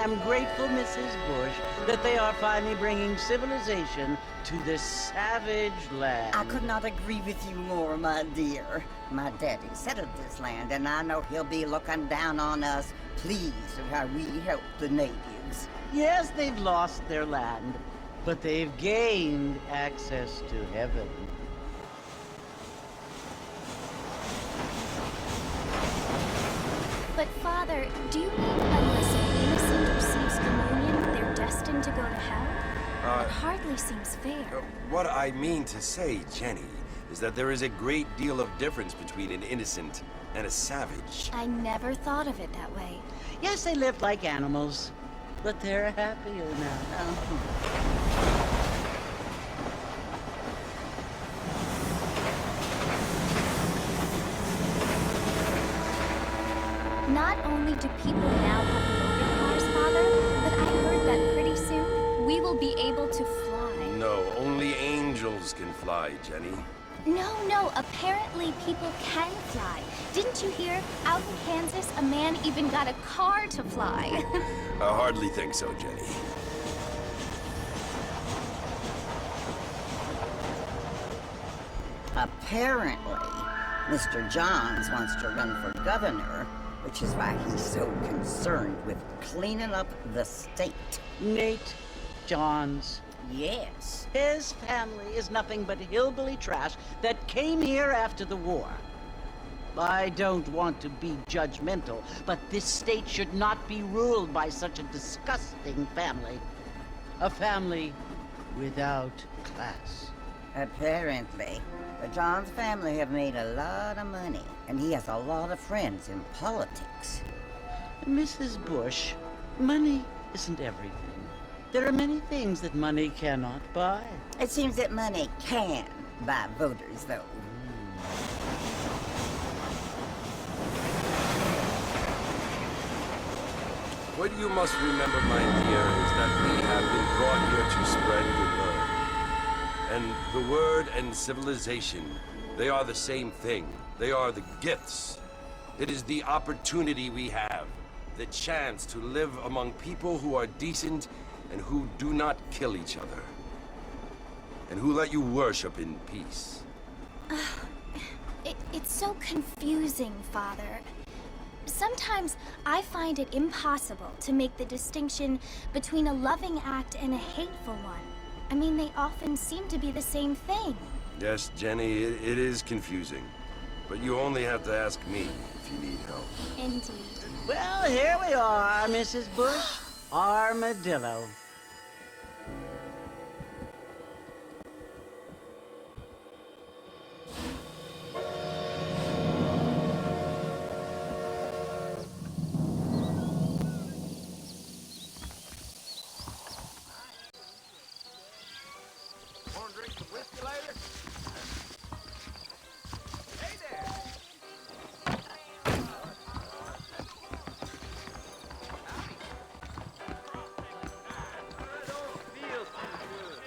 am grateful, Mrs. Bush, that they are finally bringing civilization to this savage land. I could not agree with you more, my dear. My daddy settled this land, and I know he'll be looking down on us, pleased at how we help the natives. Yes, they've lost their land, but they've gained access to heaven. But Father, do you mean unless an innocent receives communion, they're destined to go to hell? It hardly seems fair. What I mean to say, Jenny, is that there is a great deal of difference between an innocent and a savage. I never thought of it that way. Yes, they live like animals, but they're happier now. Not only do people now have motor cars, Father, but I heard that pretty soon we will be able to fly. No, only angels can fly, Jenny. No, apparently people can fly. Didn't you hear? Out in Kansas, a man even got a car to fly. I hardly think so, Jenny. Apparently, Mr. Johns wants to run for governor, which is why he's so concerned with cleaning up the state. Nate Johns. Yes. His family is nothing but hillbilly trash that came here after the war. I don't want to be judgmental, but this state should not be ruled by such a disgusting family. A family without class. Apparently, the Johns family have made a lot of money, and he has a lot of friends in politics. Mrs. Bush, money isn't everything. There are many things that money cannot buy. It seems that money can buy voters, though. What you must remember, my dear, is that we have been brought here to spread the word. And the word and civilization, they are the same thing. They are the gifts. It is the opportunity we have, the chance to live among people who are decent and who do not kill each other, and who let you worship in peace. It's so confusing, Father. Sometimes I find it impossible to make the distinction between a loving act and a hateful one. I mean, they often seem to be the same thing. Yes, Jenny, it is confusing. But you only have to ask me if you need help. Indeed. Well, here we are, Mrs. Bush. Armadillo. Want to drink some whiskey later? Hey there! Feels too good.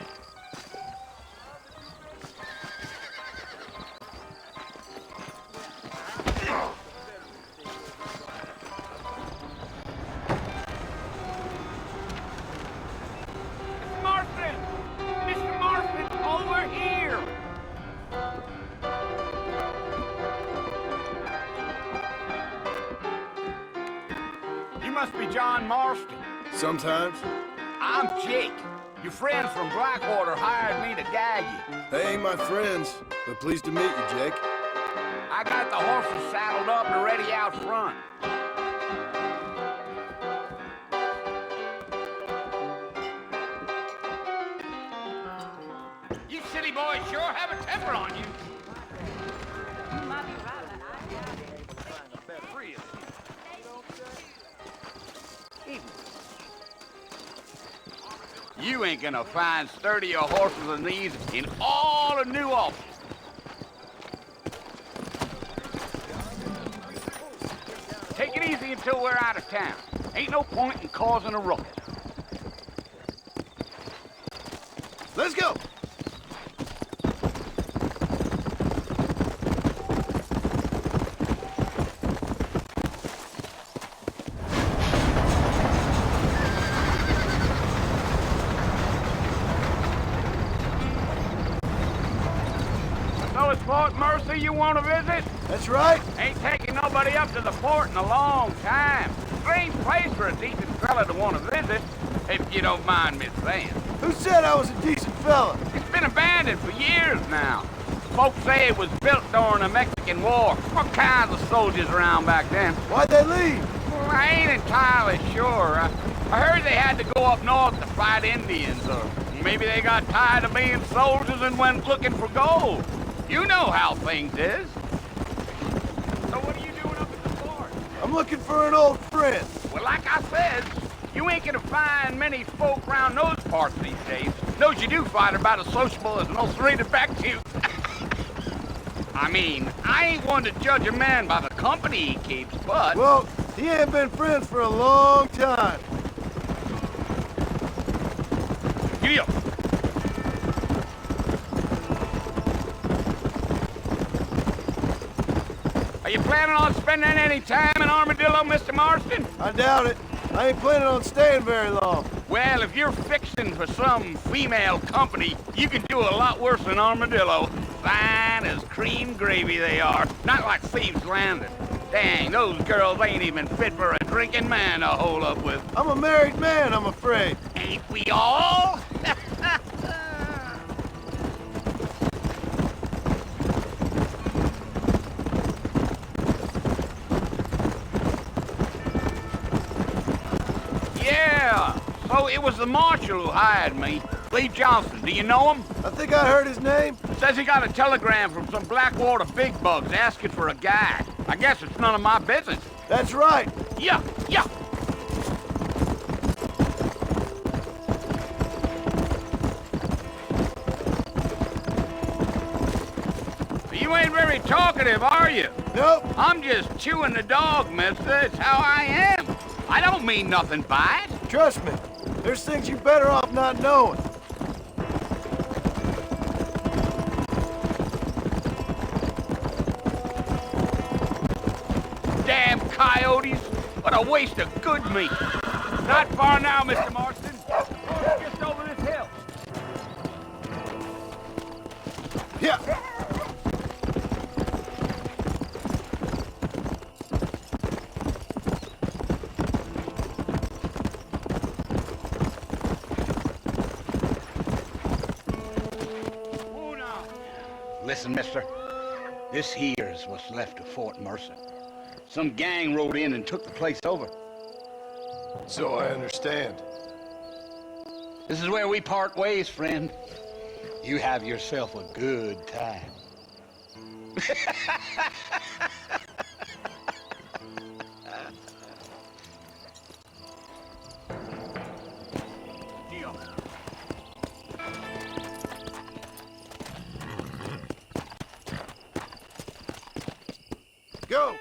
Mr. Marston! Mr. Marston, over here! You must be John Marston. Sometimes. I'm Jake. Your friends from Blackwater hired me to guide you. They ain't my friends, but pleased to meet you, Jake. I got the horses saddled up and ready out front. You city boys sure have a temper on you. You ain't gonna find sturdier horses than these in all of New Albany. Take it easy until we're out of town. Ain't no point in causing a ruckus. Let's go! So it's Fort Mercy you want to visit? That's right. Ain't taking nobody up to the fort in a long time. Strange place for a decent fella to want to visit, if you don't mind me saying. Who said I was a decent fella? It's been abandoned for years now. Folks say it was built during the Mexican War. All kinds of soldiers around back then. Why'd they leave? Well, I ain't entirely sure. I heard they had to go up north to fight Indians, or maybe they got tired of being soldiers and went looking for gold. You know how things is. So what are you doing up at the fort? I'm looking for an old friend. Well, like I said, you ain't gonna find many folk around those parts these days. Those you do find are about as sociable as an ulcerated back tooth. I mean, I ain't one to judge a man by the company he keeps, but... Well, he ain't been friends for a long time. Giddy up. Are you planning on spending any time in Armadillo, Mr. Marston? I doubt it. I ain't planning on staying very long. Well, if you're fixing for some female company, you can do a lot worse than Armadillo. Fine as cream gravy they are. Not like Thieves Landing. Dang, those girls ain't even fit for a drinking man to hole up with. I'm a married man, I'm afraid. Ain't we all? Yeah, so it was the marshal who hired me. Lee Johnson, do you know him? I think I heard his name. Says he got a telegram from some Blackwater big bugs asking for a guide. I guess it's none of my business. That's right. Yeah, yeah. You ain't very talkative, are you? Nope. I'm just chewing the dog, mister. It's how I am. I don't mean nothing by it. Trust me. There's things you're better off not knowing. Damn coyotes. What a waste of good meat. Not far now, Mr. Marston. Just over this hill. Yeah. Listen, mister. This here's what's left of Fort Mercer. Some gang rode in and took the place over. So I understand. This is where we part ways, friend. You have yourself a good time. Go.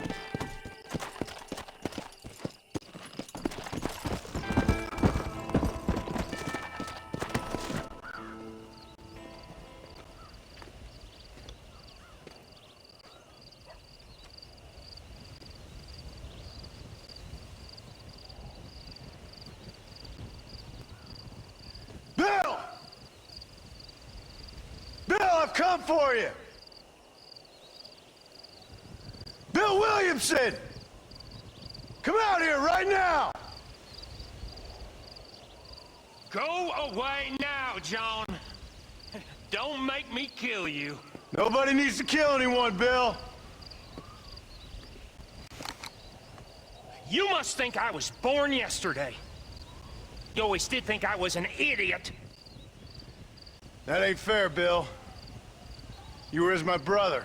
Bill! Bill, I've come for you! Bill Williamson! Come out here right now! Go away now, John. Don't make me kill you. Nobody needs to kill anyone, Bill. You must think I was born yesterday. You always did think I was an idiot. That ain't fair, Bill. You were as my brother.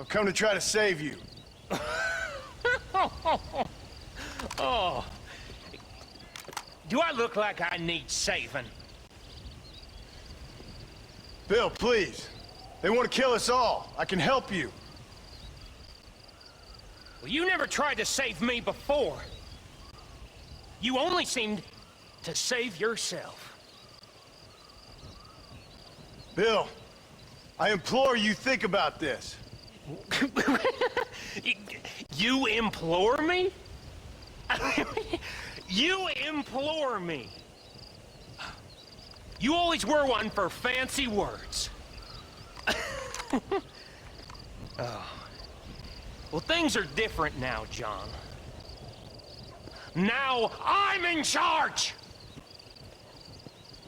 I've come to try to save you. Oh. Do I look like I need saving? Bill, please. They want to kill us all. I can help you. Well, you never tried to save me before. You only seemed to save yourself. Bill, I implore you think about this. You implore me? You implore me. You always were one for fancy words. Oh. Well, things are different now, John. Now I'm in charge!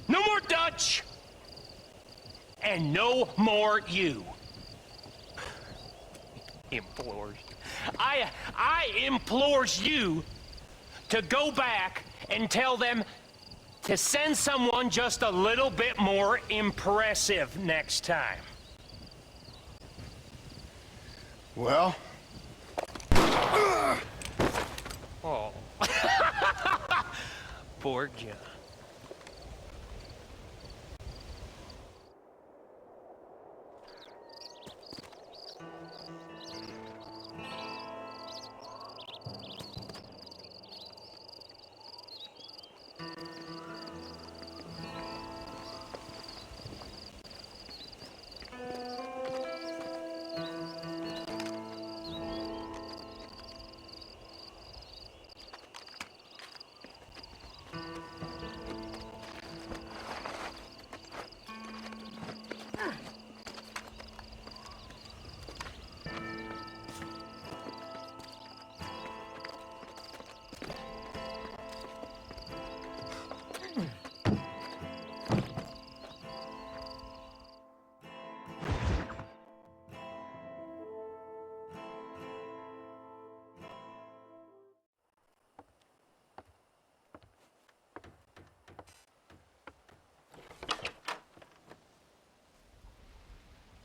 No more Dutch! And no more you. Implores. I implores you to go back and tell them to send someone just a little bit more impressive next time. Well? Oh. Poor John.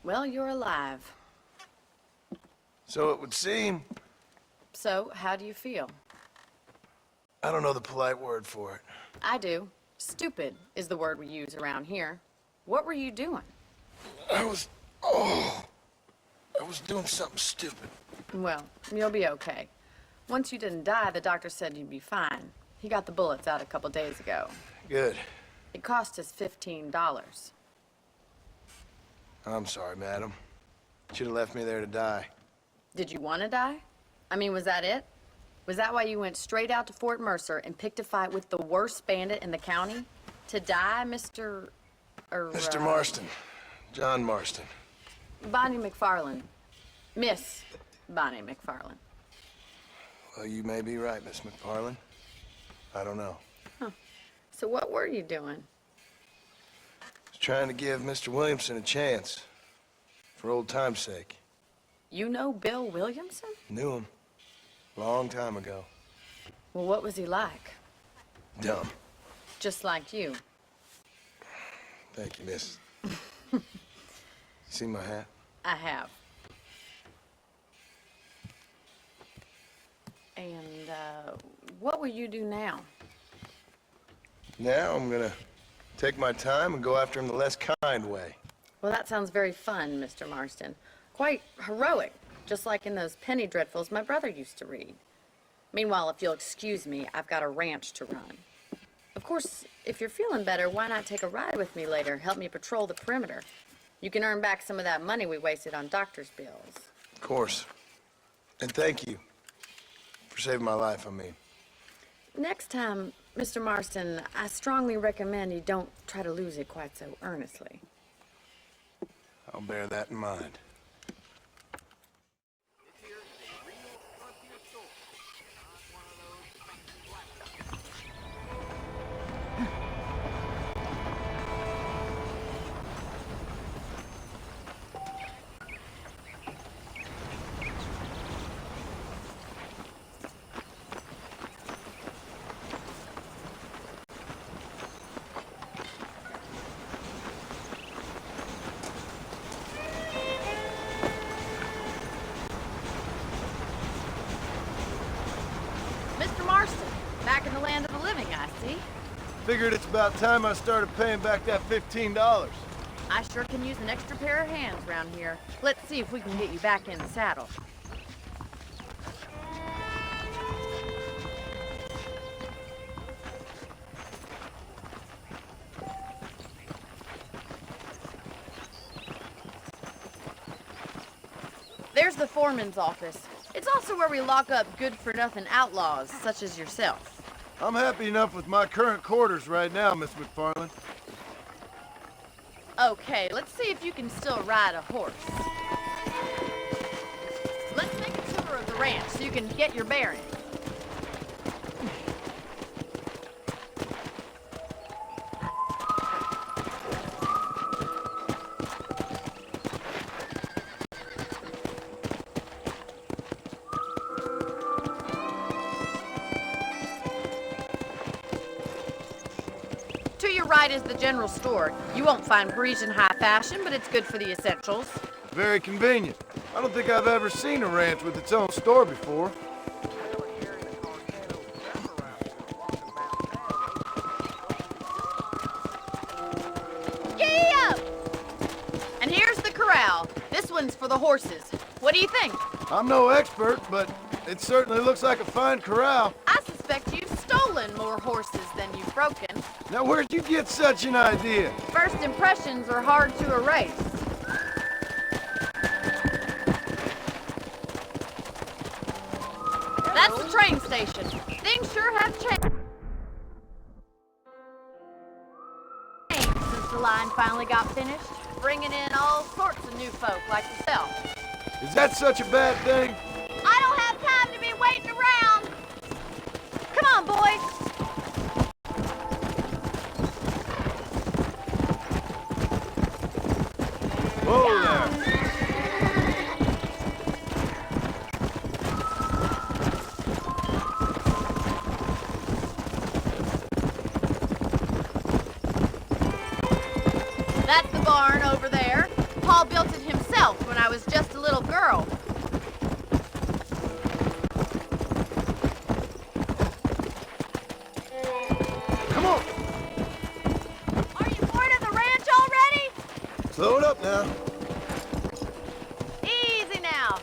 Well, you're alive. So it would seem. So, how do you feel? I don't know the polite word for it. I do. Stupid is the word we use around here. What were you doing? I was doing something stupid. Well, you'll be okay. Once you didn't die, the doctor said you'd be fine. He got the bullets out a couple days ago. Good. It cost us $15. I'm sorry, madam. Should have left me there to die. Did you want to die? I mean, was that it? Was that why you went straight out to Fort Mercer and picked a fight with the worst bandit in the county? To die, Mr. Mr. Marston. John Marston. Bonnie McFarland. Miss Bonnie McFarland. Well, you may be right, Miss McFarland. I don't know. So what were you doing? I was trying to give Mr. Williamson a chance. For old time's sake. You know Bill Williamson? Knew him. Long time ago. Well, what was he like? Dumb. Just like you. Thank you, miss. See my hat? I have. And, what will you do now? Now I'm gonna take my time and go after him the less kind way. Well, that sounds very fun, Mr. Marston. Quite heroic, just like in those penny dreadfuls my brother used to read. Meanwhile, if you'll excuse me, I've got a ranch to run. Of course, if you're feeling better, why not take a ride with me later? Help me patrol the perimeter. You can earn back some of that money we wasted on doctor's bills. Of course. And thank you. For saving my life, I mean. Next time, Mr. Marston, I strongly recommend you don't try to lose it quite so earnestly. I'll bear that in mind. Mr. Marston, back in the land of the living, I see. Figured it's about time I started paying back that $15. I sure can use an extra pair of hands around here. Let's see if we can get you back in the saddle. There's the foreman's office. It's also where we lock up good-for-nothing outlaws, such as yourself. I'm happy enough with my current quarters right now, Miss McFarland. Okay, let's see if you can still ride a horse. Let's make a tour of the ranch so you can get your bearings. To your right is the general store. You won't find Parisian high fashion, but it's good for the essentials. Very convenient. I don't think I've ever seen a ranch with its own store before. Giddy up! And here's the corral. This one's for the horses. What do you think? I'm no expert, but it certainly looks like a fine corral. I suspect you've stolen more horses than you've broken. Now, where'd you get such an idea? First impressions are hard to erase. That's the train station. Things sure have changed since the line finally got finished, bringing in all sorts of new folk like yourself. Is that such a bad thing? I don't have time to be waiting around. Come on, boys. Whoa there. That's the barn over there. Paul built it himself when I was just a little girl. Come on, Are you bored of the ranch already? slow it up now. Easy now.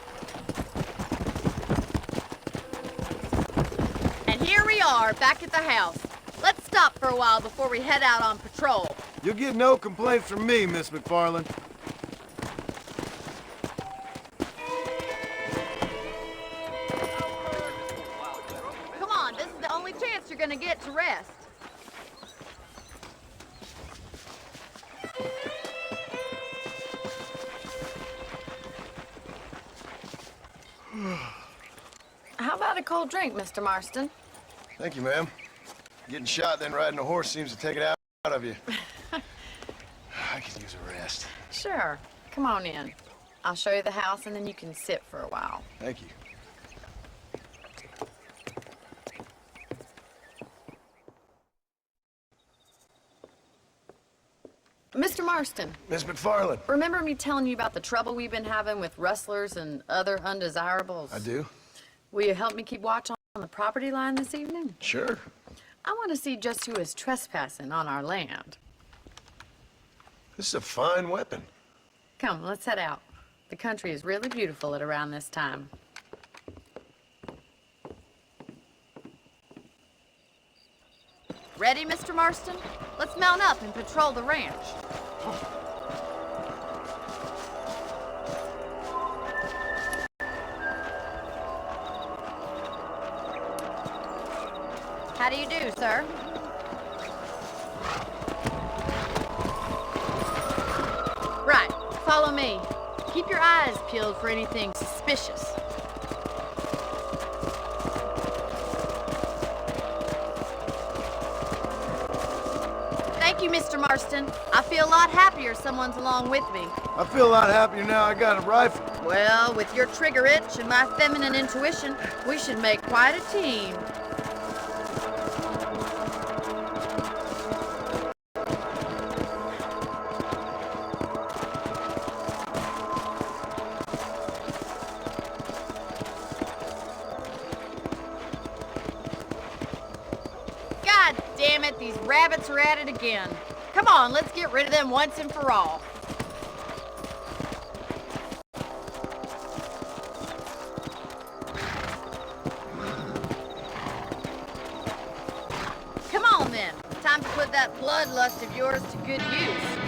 And here we are, back at the house. Let's stop for a while before we head out on patrol. You'll get no complaints from me, Miss McFarland. Come on, this is the only chance you're gonna get to rest. How about a cold drink, Mr. Marston? Thank you, ma'am. Getting shot then riding a horse seems to take it out of you. I could use a rest. Sure. Come on in. I'll show you the house and then you can sit for a while. Thank you. Mr. Marston, Miss McFarland. remember me telling you about the trouble we've been having with rustlers and other undesirables? I do. Will you help me keep watch on the property line this evening? Sure. I want to see just who is trespassing on our land. This is a fine weapon. Come, let's head out. The country is really beautiful at around this time. Ready, Mr. Marston? Let's mount up and patrol the ranch. How do you do, sir? Right, follow me. Keep your eyes peeled for anything suspicious. Thank you, Mr. Marston. I feel a lot happier someone's along with me. I feel a lot happier now I got a rifle. Well, with your trigger itch and my feminine intuition, we should make quite a team. God damn it, these rabbits are at it again. Come on, let's get rid of them once and for all. Come on then, time to put that bloodlust of yours to good use.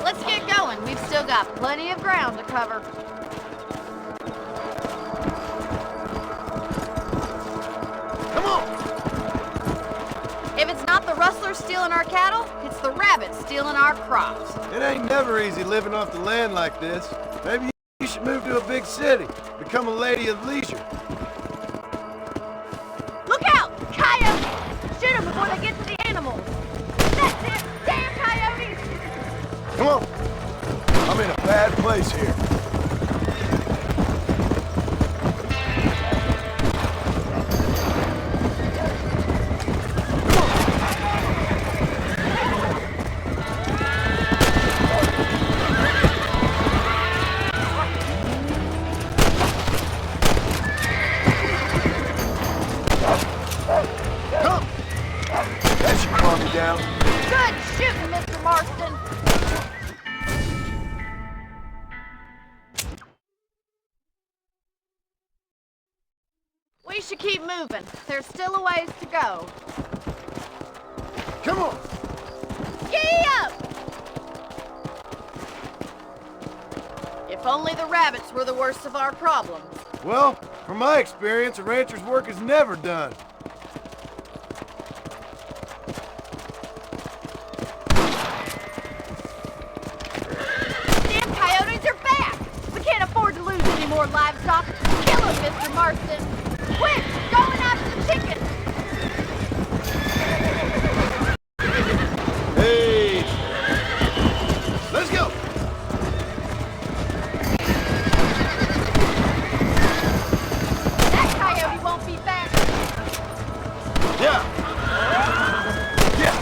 Let's get going. We've still got plenty of ground to cover. Come on! If it's not the rustlers stealing our cattle, it's the rabbits stealing our crops. It ain't never easy living off the land like this. Maybe you should move to a big city, become a lady of leisure. Look out! Coyotes! Shoot them before they get to the animals. That's it! Damn coyotes! Come on. I'm in a bad place here. Come! That should calm you down. Good shooting, Mr. Marston! We should keep moving. There's still a ways to go. Come on! Giddy up! If only the rabbits were the worst of our problems. Well, from my experience, a rancher's work is never done. Damn coyotes are back! We can't afford to lose any more livestock. Kill them, Mr. Marston! Quick! Going after the chickens! Hey! Let's go! That coyote won't be back! Yeah! Yeah!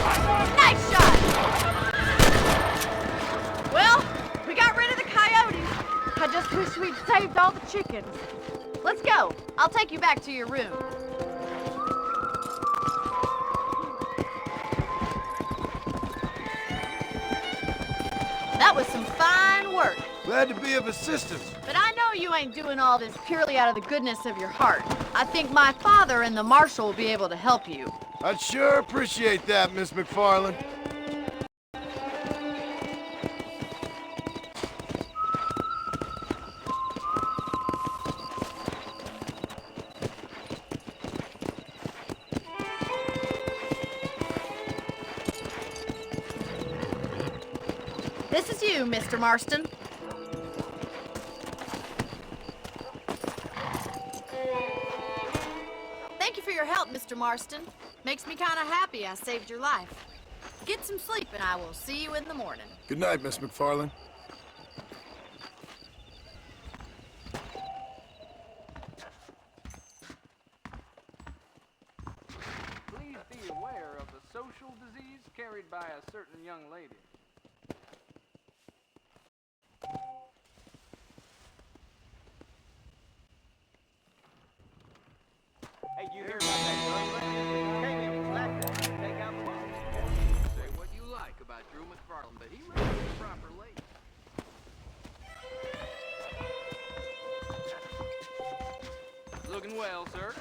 Nice shot! Well, we got rid of the coyotes. I just wish we'd saved all the chickens. Let's go. I'll take you back to your room. That was some fine work. Glad to be of assistance. But I know you ain't doing all this purely out of the goodness of your heart. I think my father and the marshal will be able to help you. I'd sure appreciate that, Miss McFarland. This is you, Mr. Marston. Thank you for your help, Mr. Marston. Makes me kind of happy I saved your life. Get some sleep and I will see you in the morning. Good night, Miss McFarland. Please be aware of the social disease carried by a certain young lady. Hey, you hear about that gun lady? Came in black to take out the boss. Say what you like about Drew McFarland, but he raised the proper lady. Looking well, sir.